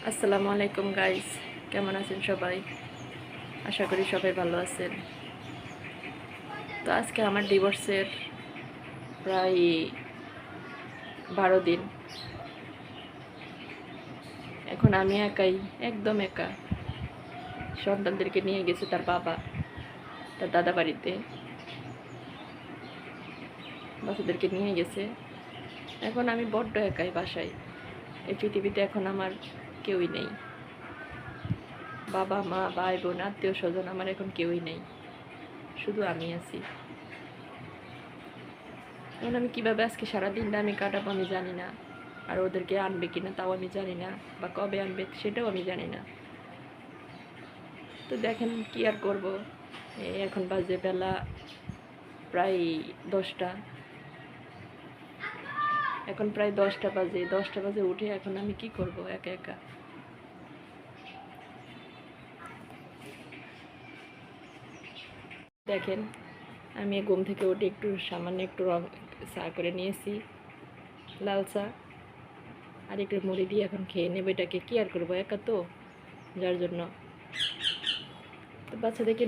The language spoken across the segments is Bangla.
আসসালামু আলাইকুম গাইস, কেমন আছেন সবাই? আশা করি সবাই ভালো আছেন। তো আজকে আমার ডিভোর্সের প্রায় 12 দিন। এখন আমি একাই, একদম একা। সন্তানদেরকে নিয়ে গেছে তার বাবা তার দাদা বাড়িতে, বাচ্চাদেরকে নিয়ে গেছে। এখন আমি বড্ড একাই বাসায়। এই পৃথিবীতে এখন আমার কেউই নেই। বাবা মা ভাই বোন আত্মীয় স্বজন আমার এখন কেউই নেই, শুধু আমি আছি। এখন আমি কীভাবে আজকে সারাদিনটা আমি কাটাবো আমি জানি না। আর ওদেরকে আনবে কিনা তাও আমি জানি না, বা কবে আনবে সেটাও আমি জানি না। তো দেখেন কি আর করব। এখন বাজে বেলা প্রায় 10টা। এখন প্রায় 10টা বাজে উঠে এখন আমি কি করব একা একা। দেখেন আমি ঘুম থেকে উঠে একটু সামান্য একটু চা করে নিয়েছি, লাল চা, আর একটু মুড়ি দিয়ে এখন খেয়ে নেবো। এটাকে কি আর করবো, একা তো, যার জন্য। তো বাচ্চাদেরকে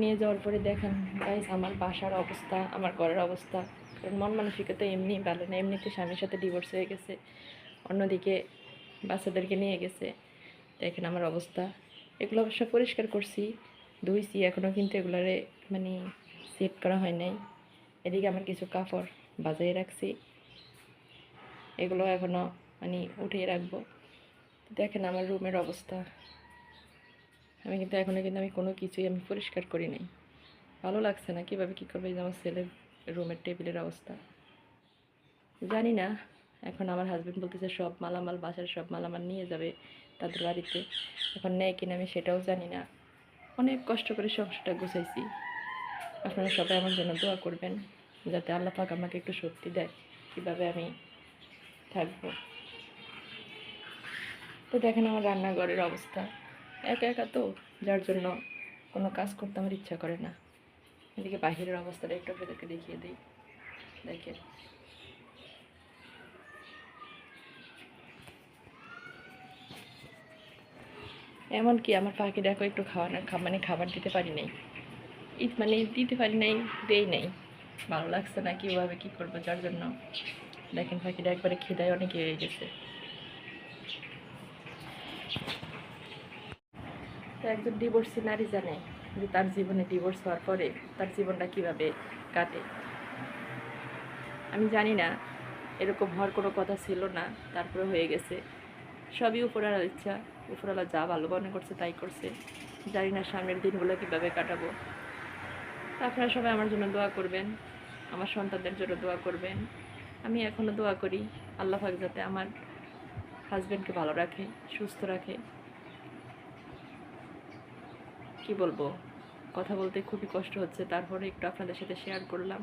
নিয়ে যাওয়ার পরে দেখেন গাইস আমার বাসার অবস্থা, আমার ঘরের অবস্থা। কারণ মন মানসিকতা এমনি ভালো না, এমনিতে স্বামীর সাথে ডিভোর্স হয়ে গেছে, অন্যদিকে বাচ্চাদেরকে নিয়ে গেছে। দেখেন আমার অবস্থা। এগুলো অবশ্য পরিষ্কার করছি, ধুইছি, এখনও কিন্তু এগুলারে মানে সেট করা হয় নাই। এদিকে আমার কিছু কাপড় বাজায় রাখছি, এগুলো এখনও মানে উঠিয়ে রাখবো। দেখেন আমার রুমের অবস্থা। আমি কিন্তু এখনও কিন্তু আমি কোনো কিছুই আমি পরিষ্কার করি নাই। ভালো লাগছে না, কীভাবে কী করবে। এই যে আমার ছেলের রুমের টেবিলের অবস্থা জানি না। এখন আমার হাজব্যান্ড বলতেছে সব মালামাল, বাসার সব মালামাল নিয়ে যাবে তাদের বাড়িতে। এখন নেয় কিনা আমি সেটাও জানি না। অনেক কষ্ট করে সংসারটা গুছাইছি। আপনারা সবাই আমার জন্য দোয়া করবেন, যাতে আল্লাহ পাক আমাকে একটু শক্তি দেয় কীভাবে আমি থাকবো। তো দেখেন আমার রান্নাঘরের অবস্থা। একা একা তো, যার জন্য কোনো কাজ করতে আমার ইচ্ছা করে না। এদিকে বাহিরের অবস্থাটা একটু আপনাদেরকে দেখিয়ে দিই। দেখেন এমনকি আমার পাখি দেখো একটু মানে খাবার দিতে পারি নাই, মানে দিতে পারি নাই, দেই নাই। ভালো লাগছে না, কীভাবে কী করবো, যার জন্য দেখেন পাখিটা একবারে খিদায় অনেক হয়ে গেছে। তো একজন ডিভোর্সি নারী জানে যে তার জীবনে ডিভোর্স হওয়ার পরে তার জীবনটা কীভাবে কাটে। আমি জানি না, এরকম হওয়ার কোনো কথা ছিল না, তারপরে হয়ে গেছে। সবই উপরওয়ালার ইচ্ছা, উপরওয়ালা যা ভালো মনে করছে তাই করছে। জানি না সামনের দিনগুলো কীভাবে কাটাবো। আপনারা সবাই আমার জন্য দোয়া করবেন, আমার সন্তানদের জন্য দোয়া করবেন। আমি এখনও দোয়া করি আল্লাহ পাক যাতে আমার হাজব্যান্ডকে ভালো রাখে, সুস্থ রাখে। কি বলবো, কথা বলতে খুবই কষ্ট হচ্ছে, তারপরে একটু আপনাদের সাথে শেয়ার করলাম।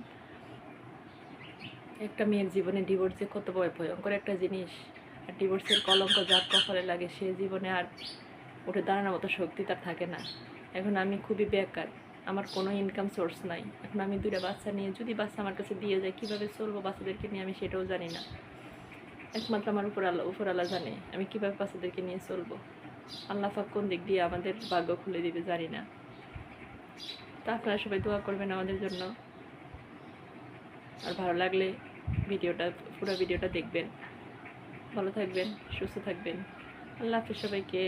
একটা মেয়ের জীবনে ডিভোর্স যে কত ভয়ঙ্কর একটা জিনিস। আর ডিভোর্সের কলঙ্ক যার কপালে লাগে সে জীবনে আর উঠে দাঁড়ানোর মতো শক্তি তার থাকে না। এখন আমি খুবই বেকার, আমার কোনো ইনকাম সোর্স নাই। এখন আমি 2টা বাচ্চা নিয়ে, যদি বাচ্চা আমার কাছে দিয়ে যায় কীভাবে চলবো বাচ্চাদেরকে নিয়ে, আমি সেটাও জানি না। একমাত্র আমার উপরালা জানে আমি কীভাবে বাচ্চাদেরকে নিয়ে চলবো। আল্লাহ পাক কোন দিক দিয়ে আমাদের ভাগ্য খুলে দিবে জানি না। তা আপনারা সবাই দোয়া করবেন আমাদের জন্য। আর ভালো লাগলে পুরো ভিডিওটা দেখবেন। ভালো থাকবেন, সুস্থ থাকবেন। আল্লাহ হাফেজ সবাইকে।